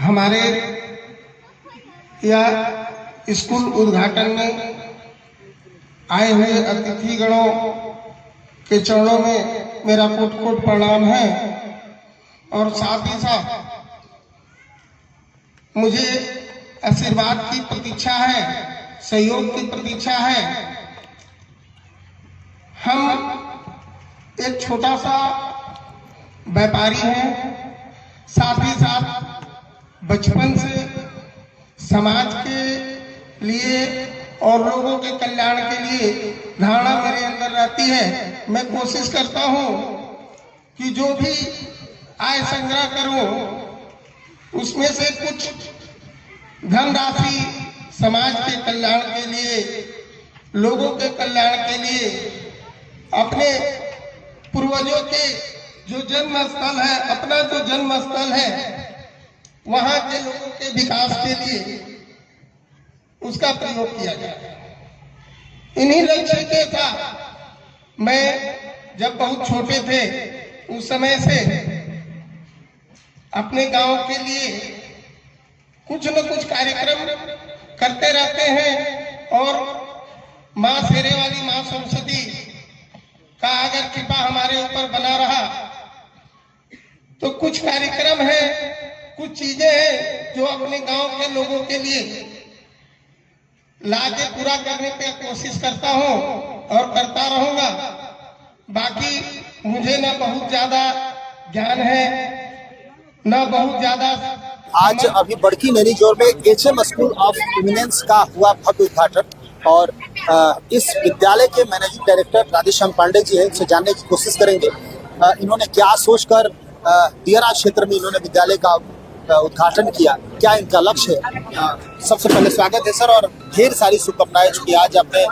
हमारे या स्कूल उद्घाटन में आए हुए अतिथिगणों के चरणों में मेरा कोट कोट प्रणाम है और साथ ही साथ मुझे आशीर्वाद की प्रतीक्षा है, सहयोग की प्रतीक्षा है। हम एक छोटा सा व्यापारी हैं, साथ ही साथ बचपन से समाज के लिए और लोगों के कल्याण के लिए धारणा मेरे अंदर रहती है। मैं कोशिश करता हूं कि जो भी आय संग्रह करूं उसमें से कुछ धनराशि समाज के कल्याण के लिए, लोगों के कल्याण के लिए, अपने पूर्वजों के जो जन्म स्थल है, अपना जो जन्म स्थल है, वहां के लोगों के विकास के लिए उसका प्रयोग किया जाए। इन्हीं लक्ष्य के साथ मैं जब बहुत छोटे थे उस समय से अपने गांव के लिए कुछ न कुछ कार्यक्रम करते रहते हैं और मां शेरे वाली मां सरस्वती का अगर कृपा हमारे ऊपर बना रहा तो कुछ कार्यक्रम है, कुछ चीजें हैं जो अपने गांव के लोगों के लिए लाके पूरा करने पे कोशिश करता हूं और करता रहूंगा। बाकी मुझे न बहुत ज्यादा ज्ञान है, न बहुत ज्यादा। आज अभी बड़की नैनीजोर में एचएम स्कूल ऑफ इमिनेंस का हुआ भव्य उद्घाटन और इस विद्यालय के मैनेजिंग डायरेक्टर राधेश्याम पांडे जी है, इनसे जानने की कोशिश करेंगे इन्होंने क्या सोचकर दियारा क्षेत्र में इन्होंने विद्यालय का उद्घाटन किया, क्या इनका लक्ष्य है। सबसे पहले स्वागत है सर और ढेर सारी शुभकामनाएं कि आज आपने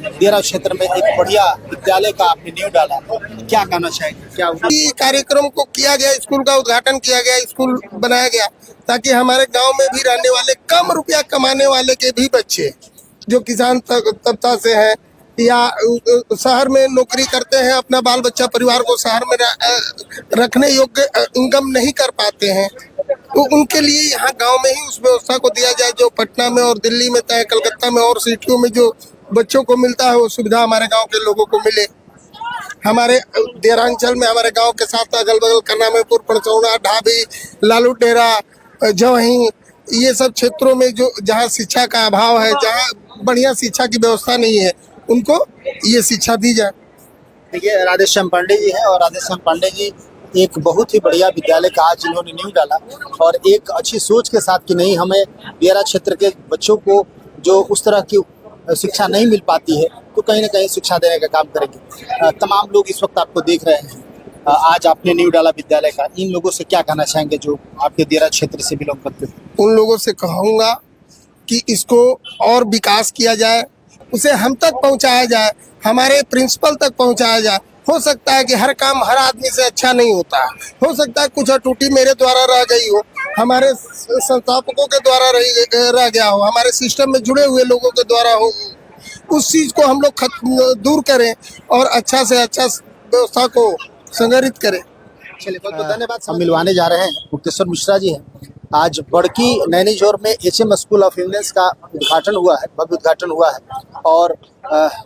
दियारा क्षेत्र में एक बढ़िया विद्यालय का आपने नींव डाला, क्या कहना चाहेंगे। क्या कार्यक्रम को किया गया, स्कूल का उद्घाटन किया गया, स्कूल बनाया गया ताकि हमारे गांव में भी रहने वाले कम रुपया कमाने वाले के भी बच्चे जो किसान तबका से हैं या शहर में नौकरी करते हैं, अपना बाल बच्चा परिवार को शहर में रखने योग्य इनकम नहीं कर पाते हैं, तो उनके लिए यहाँ गांव में ही उस व्यवस्था को दिया जाए जो पटना में और दिल्ली में, कलकत्ता में और सिटियों में जो बच्चों को मिलता है वो सुविधा हमारे गांव के लोगों को मिले। हमारे देरांचल में हमारे गांव के साथ अगल बगल कन्नामेपुर, परचौना, ढाबी, लालू डेरा, जवही, ये सब क्षेत्रों में जो जहाँ शिक्षा का अभाव है, जहाँ बढ़िया शिक्षा की व्यवस्था नहीं है, उनको ये शिक्षा दी जाए। देखिए राधेश्याम पांडे जी हैं और राधेश्याम पांडे जी एक बहुत ही बढ़िया विद्यालय का आज इन्होंने नींव डाला और एक अच्छी सोच के साथ कि नहीं, हमें दियारा क्षेत्र के बच्चों को जो उस तरह की शिक्षा नहीं मिल पाती है तो कहीं ना कहीं शिक्षा देने का काम करेंगे। तमाम लोग इस वक्त आपको देख रहे हैं, आज आपने नींव डाला विद्यालय का, इन लोगों से क्या कहना चाहेंगे जो आपके दियारा क्षेत्र से बिलोंग करते हैं। उन लोगों से कहूँगा कि इसको और विकास किया जाए, उसे हम तक पहुंचाया जाए, हमारे प्रिंसिपल तक पहुंचाया जाए। हो सकता है कि हर काम हर आदमी से अच्छा नहीं होता, हो सकता है कुछ अटूटी मेरे द्वारा रह गई हो, हमारे संस्थापकों के द्वारा रह गया हो, हमारे सिस्टम में जुड़े हुए लोगों के द्वारा हो, उस चीज को हम लोग दूर करें और अच्छा से अच्छा व्यवस्था को संग्रहित करें। चलिए बहुत बहुत धन्यवाद। हम मिलवाने जा रहे हैं मुक्तेश्वर मिश्रा जी हैं। आज बड़की नैनीजोर में एचएम स्कूल ऑफ इमिनेंस का उद्घाटन हुआ है, भव्य उद्घाटन हुआ है और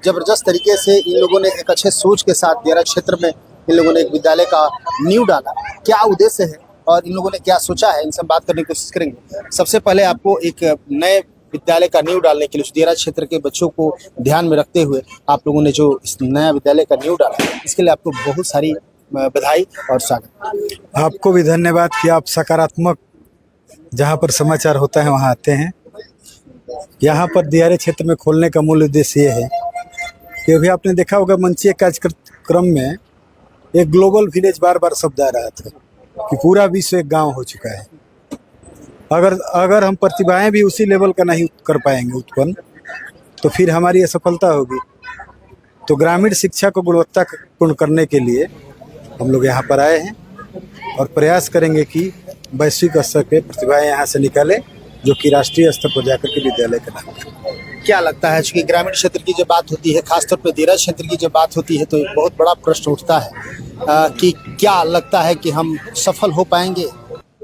जबरदस्त तरीके से इन लोगों ने एक अच्छे सोच के साथ दियारा क्षेत्र में इन लोगों ने एक विद्यालय का नींव डाला। क्या उद्देश्य है और इन लोगों ने क्या सोचा है, इनसे बात करने की कोशिश करेंगे। सबसे पहले आपको एक नए विद्यालय का नींव डालने के लिए दियारा क्षेत्र के बच्चों को ध्यान में रखते हुए आप लोगों ने जो इस नया विद्यालय का नींव डाला, इसके लिए आपको बहुत सारी बधाई और स्वागत। आपको भी धन्यवाद कि आप सकारात्मक जहाँ पर समाचार होता है वहाँ आते हैं। यहाँ पर दियारे क्षेत्र में खोलने का मूल उद्देश्य ये है कि अभी आपने देखा होगा मंचीय कार्यक्रम में एक ग्लोबल विलेज बार बार शब्द आ रहा था कि पूरा विश्व एक गांव हो चुका है। अगर हम प्रतिभाएं भी उसी लेवल का नहीं कर पाएंगे उत्पन्न तो फिर हमारी असफलता होगी। तो ग्रामीण शिक्षा को गुणवत्तापूर्ण करने के लिए हम लोग यहाँ पर आए हैं और प्रयास करेंगे कि वैश्विक स्तर पे प्रतिभाएं यहाँ से निकालें जो कि राष्ट्रीय स्तर पर जाकर के विद्यालय का नाम करें। क्या लगता है कि ग्रामीण क्षेत्र की जब बात होती है, खासतौर पर दियारा क्षेत्र की जब बात होती है तो एक बहुत बड़ा प्रश्न उठता है कि क्या लगता है कि हम सफल हो पाएंगे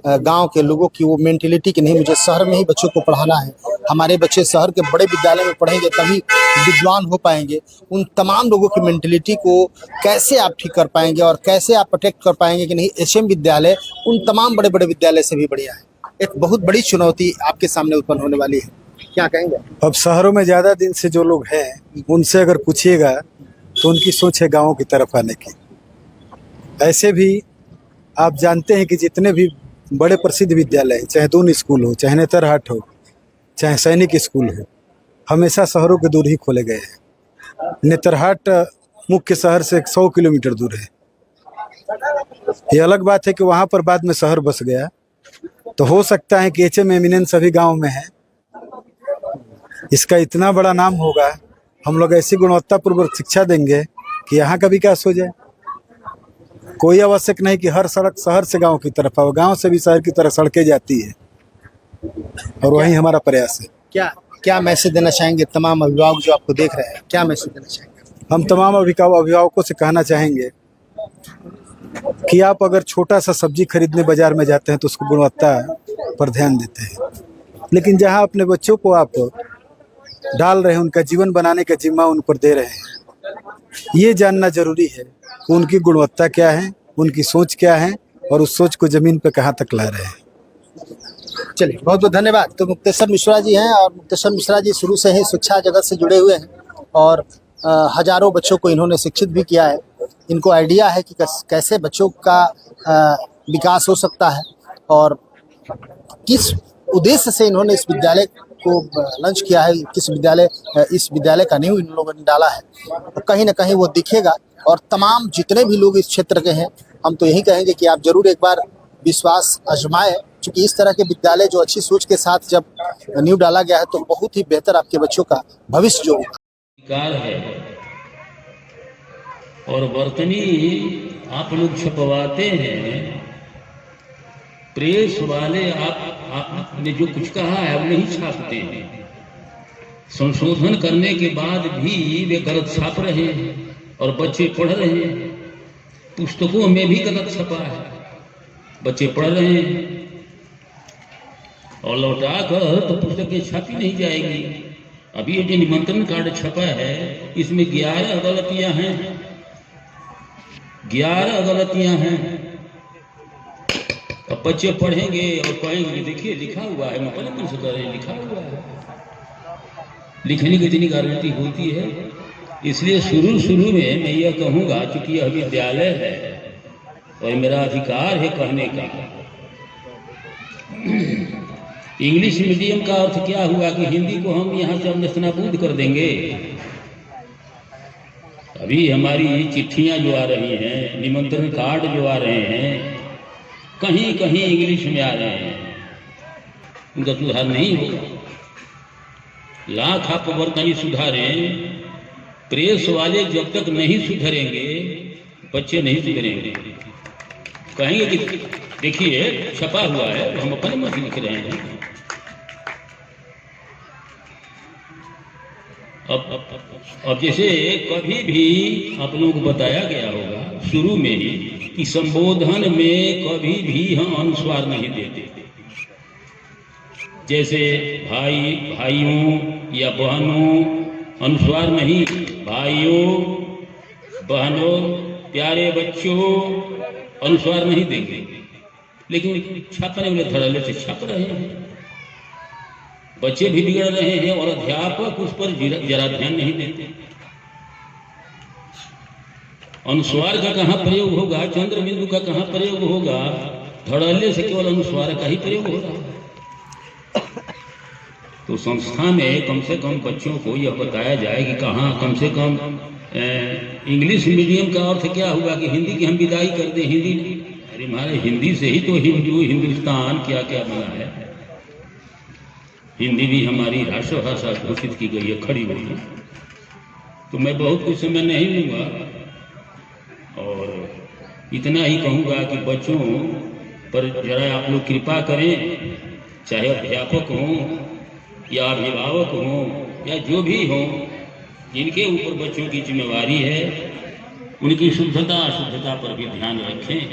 गांव के लोगों की वो मेंटेलिटी कि नहीं मुझे शहर में ही बच्चों को पढ़ाना है, हमारे बच्चे शहर के बड़े विद्यालय में पढ़ेंगे तभी विद्वान हो पाएंगे, उन तमाम लोगों की मेंटेलिटी को कैसे आप ठीक कर पाएंगे और कैसे आप प्रोटेक्ट कर पाएंगे कि नहीं एचएम विद्यालय उन तमाम बड़े बड़े विद्यालय से भी बढ़िया है। एक बहुत बड़ी चुनौती आपके सामने उत्पन्न होने वाली है, क्या कहेंगे? अब शहरों में ज़्यादा दिन से जो लोग हैं उनसे अगर पूछिएगा तो उनकी सोच है गाँव की तरफ आने की। ऐसे भी आप जानते हैं कि जितने भी बड़े प्रसिद्ध विद्यालय हैं, चाहे दून स्कूल हो, चाहे नेतरहाट हो, चाहे सैनिक स्कूल हो, हमेशा शहरों के दूर ही खोले गए हैं। नेतरहाट मुख्य शहर से 100 किलोमीटर दूर है। ये अलग बात है कि वहाँ पर बाद में शहर बस गया, तो हो सकता है कि एचएम एमिनेंस अभी गाँव में है, इसका इतना बड़ा नाम होगा, हम लोग ऐसी गुणवत्तापूर्वक शिक्षा देंगे कि यहाँ का विकास हो जाए। कोई आवश्यक नहीं कि हर सड़क शहर से गांव की तरफ आओ, गांव से भी शहर की तरफ सड़कें जाती है, और वही हमारा प्रयास है। क्या क्या मैसेज देना चाहेंगे तमाम अभिभावक जो आपको देख रहे हैं, क्या मैसेज देना चाहेंगे? हम तमाम अभिभावकों से कहना चाहेंगे कि आप अगर छोटा सा सब्जी खरीदने बाजार में जाते हैं तो उसको गुणवत्ता पर ध्यान देते हैं, लेकिन जहां अपने बच्चों को आप डाल रहे हैं, उनका जीवन बनाने का जिम्मा उन पर दे रहे हैं, ये जानना जरूरी है कि उनकी गुणवत्ता क्या है, उनकी सोच क्या है और उस सोच को जमीन पर कहाँ तक ला रहे हैं। चलिए, बहुत बहुत धन्यवाद। तो मुक्तेश्वर मिश्रा जी हैं और मुक्तेश्वर मिश्रा जी शुरू से ही शिक्षा जगत से जुड़े हुए हैं और हजारों बच्चों को इन्होंने शिक्षित भी किया है। इनको आइडिया है कि कैसे बच्चों का विकास हो सकता है और किस उद्देश्य से इन्होंने इस विद्यालय को लॉन्च किया है, इस विद्यालय का नींव इन लोगों ने डाला है। तो कहीं ना कहीं वो दिखेगा और तमाम जितने भी लोग इस क्षेत्र के हैं, हम तो यही कहेंगे कि आप जरूर एक बार विश्वास आजमाएं, क्योंकि इस तरह के विद्यालय जो अच्छी सोच के साथ जब नींव डाला गया है तो बहुत ही बेहतर आपके बच्चों का भविष्य जो होगा है। और वर्तनी आप लोग छपवाते हैं, प्रेस वाले आपने जो कुछ कहा है वो नहीं छापते हैं। संशोधन करने के बाद भी वे गलत छाप रहे हैं और बच्चे पढ़ रहे हैं। पुस्तकों में भी गलत छपा है, बच्चे पढ़ रहे हैं और लौटा कर तो पुस्तकें छापी नहीं जाएगी। अभी ये जो निमंत्रण कार्ड छपा है इसमें 11 गलतियां हैं, 11 गलतियां हैं। अब बच्चे पढ़ेंगे और कहेंगे देखिए लिखा हुआ है, मैं मन से कह रहे हैं लिखा हुआ है। लिखने की इतनी गारंटी होती है, इसलिए शुरू में मैं यह कहूँगा, चूंकि यह विद्यालय है और मेरा अधिकार है कहने का। इंग्लिश मीडियम का अर्थ क्या हुआ कि हिंदी को हम यहाँ से नेस्तनाबूद कर देंगे। अभी हमारी चिट्ठियाँ जो आ रही हैं, निमंत्रण कार्ड जो आ रहे हैं, कहीं कहीं इंग्लिश में आ रहे हैं, उनका सुधार नहीं होगा। लाख आप वर्तनी सुधारें, प्रेस वाले जब तक नहीं सुधरेंगे बच्चे नहीं सुधरेंगे। कहेंगे कि देखिए छपा हुआ है, हम अपने मत लिख रहे हैं। अब जैसे कभी भी आप लोगों को बताया गया होगा शुरू में ही कि संबोधन में कभी भी हम अनुस्वार नहीं देते। जैसे भाइयों या बहनों, अनुस्वार नहीं, भाइयों बहनों प्यारे बच्चों, अनुस्वार नहीं देंगे। लेकिन छापने वाले धड़ल्ले से छाप रहे हैं, बच्चे भी बिगड़ रहे हैं और अध्यापक उस पर जरा ध्यान नहीं देते। अनुस्वार का कहाँ प्रयोग होगा, चंद्र बिंदु का कहाँ प्रयोग होगा, धड़ल्ले से केवल अनुस्वार का ही प्रयोग होगा। तो संस्था में कम से कम बच्चों को यह बताया जाए कि कहाँ कम से कम इंग्लिश मीडियम का अर्थ क्या हुआ कि हिंदी की हम विदाई कर दें। हिंदी, अरे हमारे हिंदी से ही तो हिंदुस्तान क्या क्या बना है। हिंदी भी हमारी राष्ट्रभाषा घोषित की गई है, खड़ी हुई है। तो मैं बहुत कुछ समय नहीं लूँगा और इतना ही कहूँगा कि बच्चों पर जरा आप लोग कृपा करें, चाहे अध्यापक हों या अभिभावक हों या जो भी हों, जिनके ऊपर बच्चों की जिम्मेवारी है, उनकी शुद्धता अशुद्धता पर भी ध्यान रखें।